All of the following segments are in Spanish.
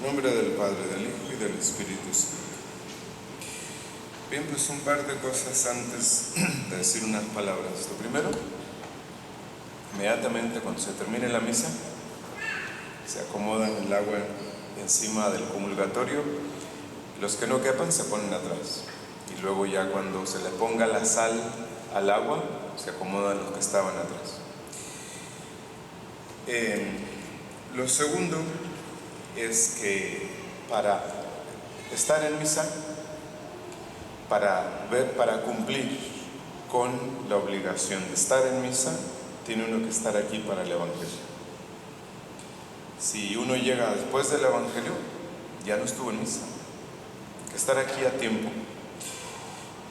En nombre del Padre, del Hijo y del Espíritu Santo. Bien, pues un par de cosas antes de decir unas palabras. Lo primero, inmediatamente cuando se termine la misa, se acomodan el agua encima del comulgatorio. Los que no quepan se ponen atrás. Y luego ya cuando se le ponga la sal al agua, se acomodan los que estaban atrás. Lo segundo es que para estar en misa, para cumplir con la obligación de estar en misa, tiene uno que estar aquí para el Evangelio. Si uno llega después del Evangelio, ya no estuvo en misa. Hay que estar aquí a tiempo.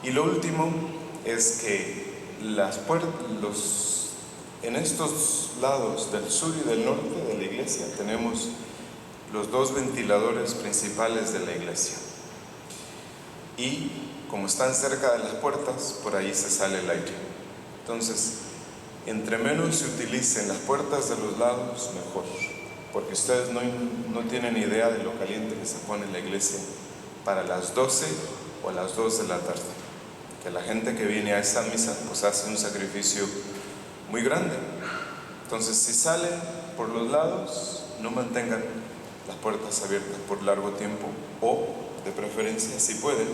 Y lo último es que en estos lados del sur y del norte de la iglesia tenemos los dos ventiladores principales de la iglesia. Y como están cerca de las puertas, por ahí se sale el aire. Entonces, entre menos se utilicen las puertas de los lados, mejor. Porque ustedes no tienen idea de lo caliente que se pone en la iglesia para las 12 o las 2 de la tarde. Que la gente que viene a esa misa pues hace un sacrificio muy grande. Entonces, si salen por los lados, no mantengan las puertas abiertas por largo tiempo, o de preferencia, si pueden,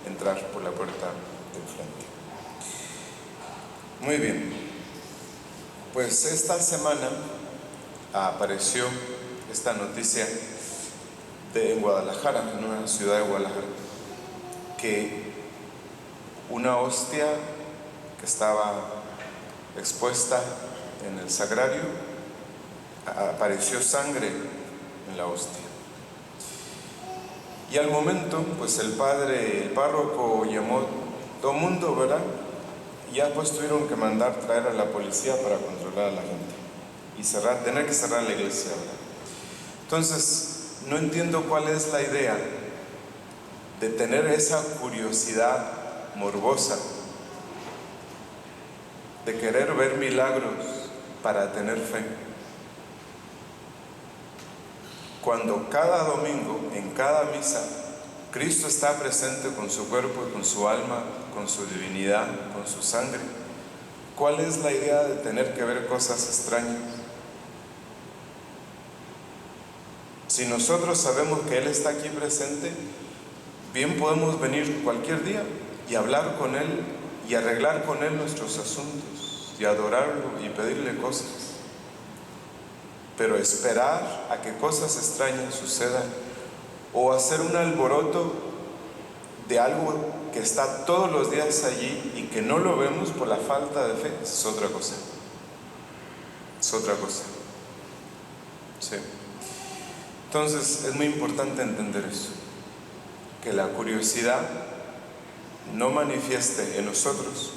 entrar por la puerta de enfrente. Muy bien, pues esta semana apareció esta noticia en Guadalajara, en una ciudad de Guadalajara, que una hostia que estaba expuesta en el sagrario, apareció sangre en la hostia. Y al momento, pues el párroco llamó todo el mundo, ¿verdad? Y ya pues tuvieron que mandar traer a la policía para controlar a la gente y tener que cerrar la iglesia, ¿verdad? Entonces, no entiendo cuál es la idea de tener esa curiosidad morbosa de querer ver milagros para tener fe, cuando cada domingo, en cada misa, Cristo está presente con su cuerpo y con su alma, con su divinidad, con su sangre. ¿Cuál es la idea de tener que ver cosas extrañas? Si nosotros sabemos que Él está aquí presente, bien podemos venir cualquier día y hablar con Él y arreglar con Él nuestros asuntos y adorarlo y pedirle cosas. Pero esperar a que cosas extrañas sucedan o hacer un alboroto de algo que está todos los días allí y que no lo vemos por la falta de fe, es otra cosa. Es otra cosa. Sí. Entonces es muy importante entender eso, que la curiosidad no manifieste en nosotros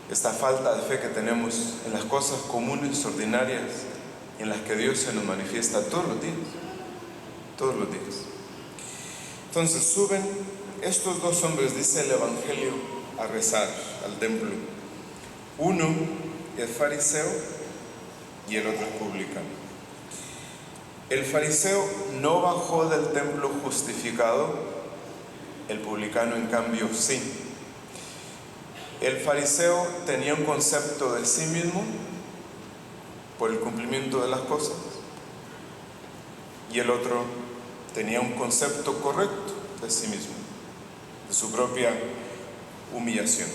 esta falta de fe que tenemos en las cosas comunes, ordinarias, en las que Dios se nos manifiesta todos los días. Todos los días. Entonces suben estos dos hombres, dice el Evangelio, a rezar al templo. Uno es fariseo y el otro es publicano. El fariseo no bajó del templo justificado, el publicano en cambio sí. El fariseo tenía un concepto de sí mismo por el cumplimiento de las cosas, y el otro tenía un concepto correcto de sí mismo, de su propia humillación.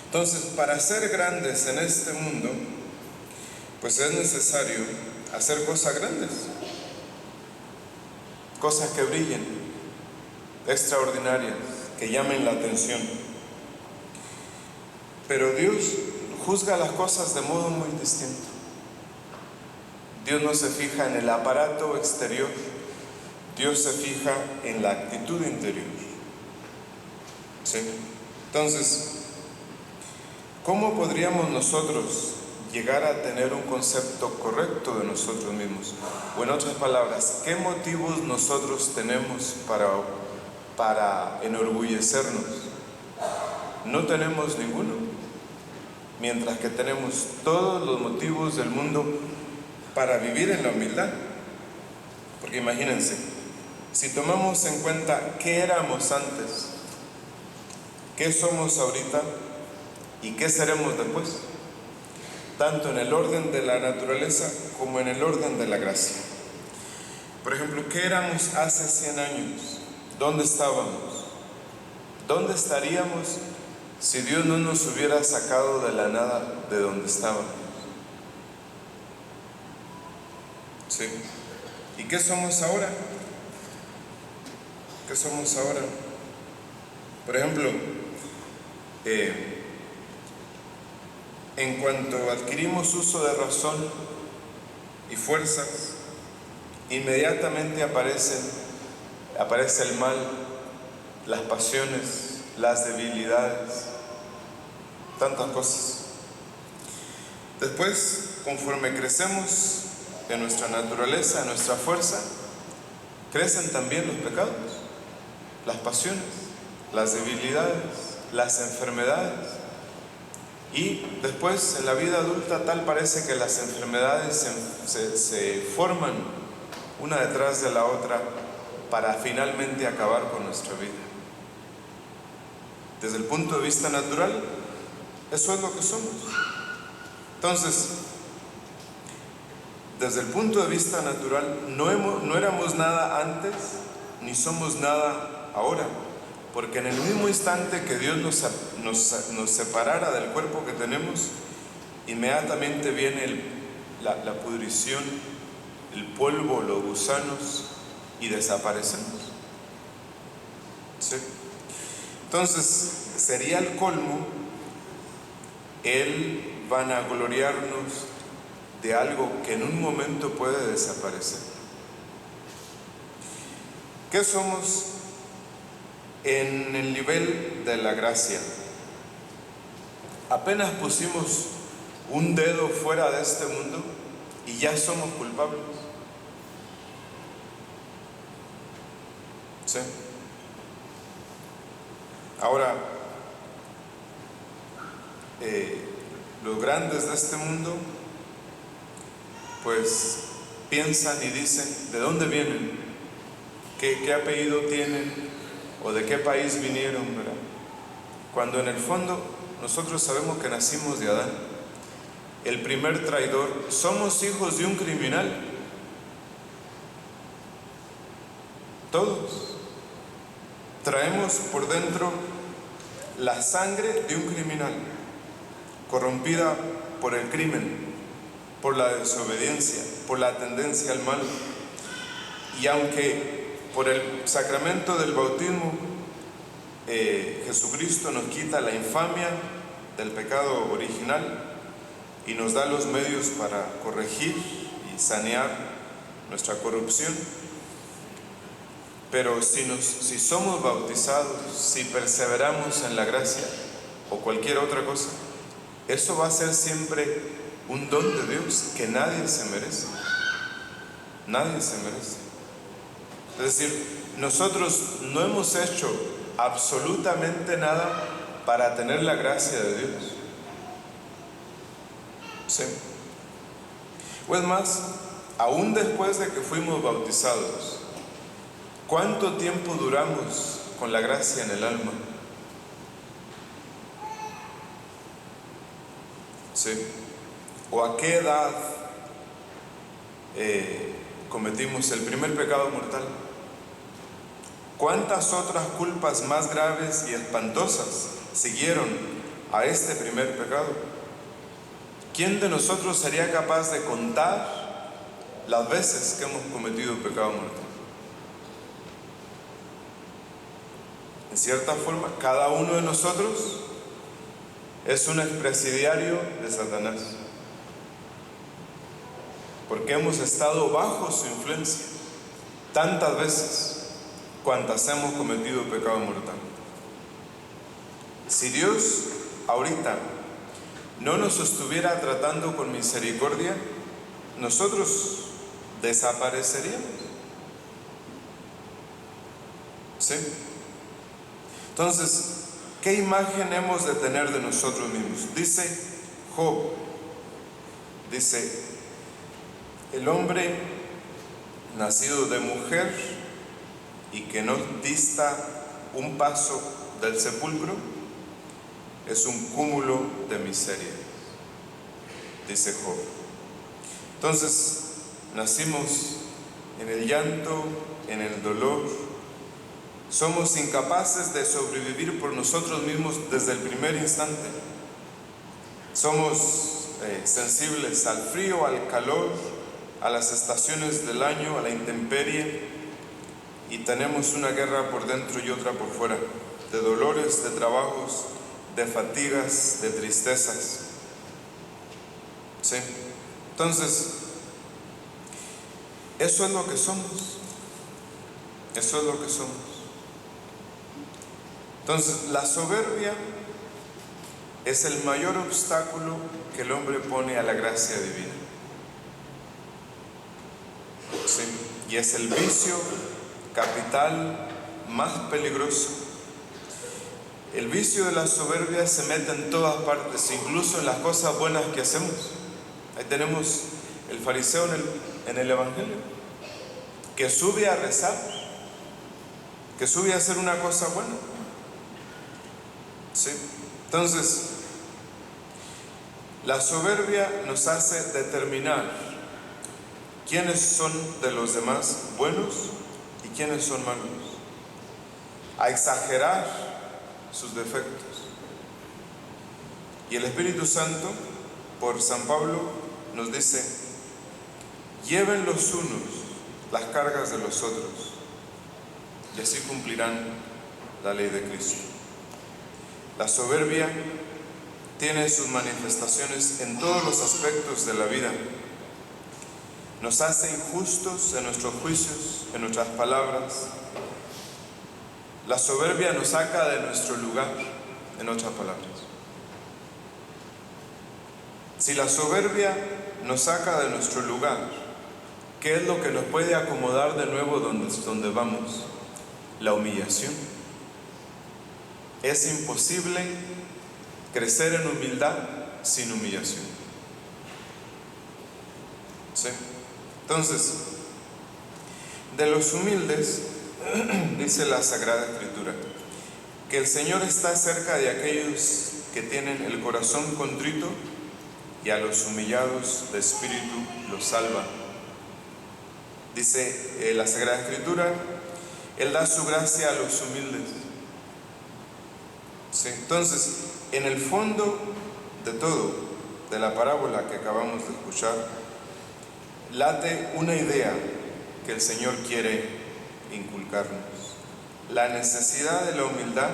Entonces, para ser grandes en este mundo, pues es necesario hacer cosas grandes, cosas que brillen, extraordinarias, que llamen la atención. Pero Dios juzga las cosas de modo muy distinto. Dios no se fija en el aparato exterior, Dios se fija en la actitud interior. ¿Sí? Entonces, ¿cómo podríamos nosotros llegar a tener un concepto correcto de nosotros mismos? O en otras palabras, ¿qué motivos nosotros tenemos para enorgullecernos? No tenemos ninguno, mientras que tenemos todos los motivos del mundo para vivir en la humildad. Porque imagínense, si tomamos en cuenta qué éramos antes, qué somos ahorita y qué seremos después, tanto en el orden de la naturaleza como en el orden de la gracia. Por ejemplo, ¿qué éramos hace 100 años? ¿Dónde estábamos? ¿Dónde estaríamos si Dios no nos hubiera sacado de la nada de donde estábamos? ¿Sí? ¿Y qué somos ahora? ¿Qué somos ahora? Por ejemplo, en cuanto adquirimos uso de razón y fuerzas, inmediatamente aparece el mal, las pasiones, las debilidades, tantas cosas. Después, conforme crecemos en nuestra naturaleza, en nuestra fuerza, crecen también los pecados, las pasiones, las debilidades, las enfermedades. Y después, en la vida adulta, tal parece que las enfermedades se forman una detrás de la otra para finalmente acabar con nuestra vida. Desde el punto de vista natural, eso es lo que somos. Entonces, desde el punto de vista natural, no éramos nada antes, ni somos nada ahora. Porque en el mismo instante que Dios nos separara del cuerpo que tenemos, inmediatamente viene la pudrición, el polvo, los gusanos, y desaparecemos. ¿Sí? Entonces, sería el colmo el vanagloriarnos de algo que en un momento puede desaparecer. ¿Qué somos en el nivel de la gracia? Apenas pusimos un dedo fuera de este mundo y ya somos culpables. ¿Sí? Ahora, los grandes de este mundo pues piensan y dicen ¿de dónde vienen? ¿Qué apellido tienen? ¿O de qué país vinieron? ¿Verdad? Cuando en el fondo nosotros sabemos que nacimos de Adán, el primer traidor. Somos hijos de un criminal, todos traemos por dentro la sangre de un criminal, corrompida por el crimen, por la desobediencia, por la tendencia al mal. Y aunque por el sacramento del bautismo Jesucristo nos quita la infamia del pecado original y nos da los medios para corregir y sanear nuestra corrupción, pero si somos bautizados, si perseveramos en la gracia o cualquier otra cosa, eso va a ser siempre un don de Dios que nadie se merece. Nadie se merece. Es decir, nosotros no hemos hecho absolutamente nada para tener la gracia de Dios. ¿Sí? O es más, aún después de que fuimos bautizados, ¿cuánto tiempo duramos con la gracia en el alma? ¿Sí? ¿O a qué edad cometimos el primer pecado mortal? ¿Cuántas otras culpas más graves y espantosas siguieron a este primer pecado? ¿Quién de nosotros sería capaz de contar las veces que hemos cometido pecado mortal? En cierta forma, cada uno de nosotros es un expresidiario de Satanás, porque hemos estado bajo su influencia tantas veces cuantas hemos cometido pecado mortal. Si Dios ahorita no nos estuviera tratando con misericordia, nosotros desapareceríamos. ¿Sí? Entonces, ¿qué imagen hemos de tener de nosotros mismos? Dice Job, dice, el hombre nacido de mujer y que no dista un paso del sepulcro, es un cúmulo de miseria, dice Job. Entonces, nacimos en el llanto, en el dolor. Somos incapaces de sobrevivir por nosotros mismos desde el primer instante. Somos sensibles al frío, al calor, a las estaciones del año, a la intemperie, y tenemos una guerra por dentro y otra por fuera, de dolores, de trabajos, de fatigas, de tristezas. ¿Sí? Entonces, eso es lo que somos. Eso es lo que somos. Entonces, la soberbia es el mayor obstáculo que el hombre pone a la gracia divina. ¿Sí? Y es el vicio capital más peligroso. El vicio de la soberbia se mete en todas partes, incluso en las cosas buenas que hacemos. Ahí tenemos el fariseo en el Evangelio, que sube a rezar, que sube a hacer una cosa buena. ¿Sí? Entonces, la soberbia nos hace determinar quiénes son de los demás buenos y quiénes son malos, a exagerar sus defectos. Y el Espíritu Santo, por San Pablo, nos dice: lleven los unos las cargas de los otros, y así cumplirán la ley de Cristo. La soberbia tiene sus manifestaciones en todos los aspectos de la vida. Nos hace injustos en nuestros juicios, en nuestras palabras. La soberbia nos saca de nuestro lugar, en otras palabras. Si la soberbia nos saca de nuestro lugar, ¿qué es lo que nos puede acomodar de nuevo donde vamos? La humillación. Es imposible crecer en humildad sin humillación. ¿Sí? Entonces, de los humildes, dice la Sagrada Escritura, que el Señor está cerca de aquellos que tienen el corazón contrito, y a los humillados de espíritu los salva. Dice la Sagrada Escritura, Él da su gracia a los humildes. ¿Sí? Entonces, en el fondo de todo, de la parábola que acabamos de escuchar, late una idea que el Señor quiere inculcarnos: la necesidad de la humildad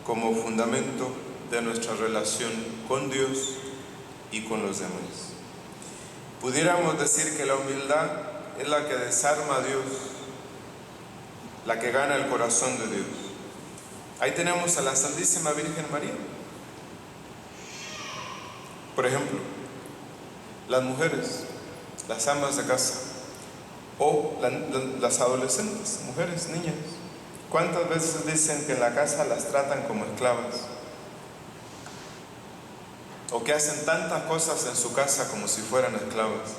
como fundamento de nuestra relación con Dios y con los demás. Pudiéramos decir que la humildad es la que desarma a Dios, la que gana el corazón de Dios. Ahí tenemos a la Santísima Virgen María. Por ejemplo, las mujeres, las amas de casa, o las adolescentes, mujeres, niñas. ¿Cuántas veces dicen que en la casa las tratan como esclavas? O que hacen tantas cosas en su casa como si fueran esclavas.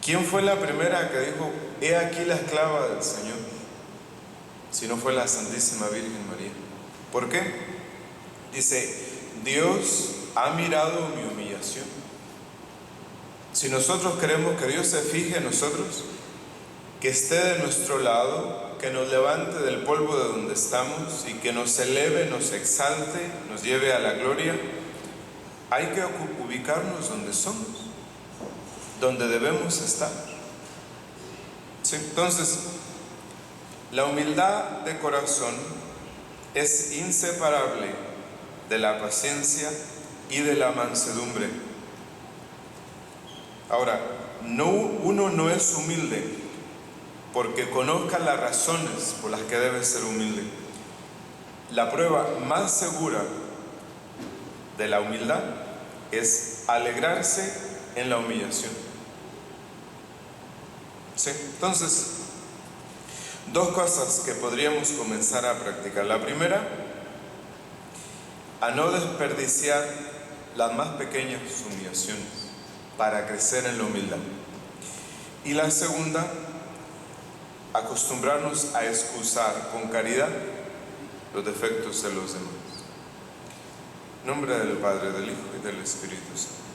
¿Quién fue la primera que dijo: he aquí la esclava del Señor? Si no fue la Santísima Virgen María. ¿Por qué? Dice: Dios ha mirado mi humillación. Si nosotros queremos que Dios se fije en nosotros, que esté de nuestro lado, que nos levante del polvo de donde estamos y que nos eleve, nos exalte, nos lleve a la gloria, hay que ubicarnos donde somos, donde debemos estar. ¿Sí? Entonces, la humildad de corazón es inseparable de la paciencia y de la mansedumbre. Ahora, uno no es humilde porque conozca las razones por las que debe ser humilde. La prueba más segura de la humildad es alegrarse en la humillación. ¿Sí? Entonces, dos cosas que podríamos comenzar a practicar. La primera, a no desperdiciar las más pequeñas humillaciones para crecer en la humildad. Y la segunda, acostumbrarnos a excusar con caridad los defectos de los demás. En nombre del Padre, del Hijo y del Espíritu Santo.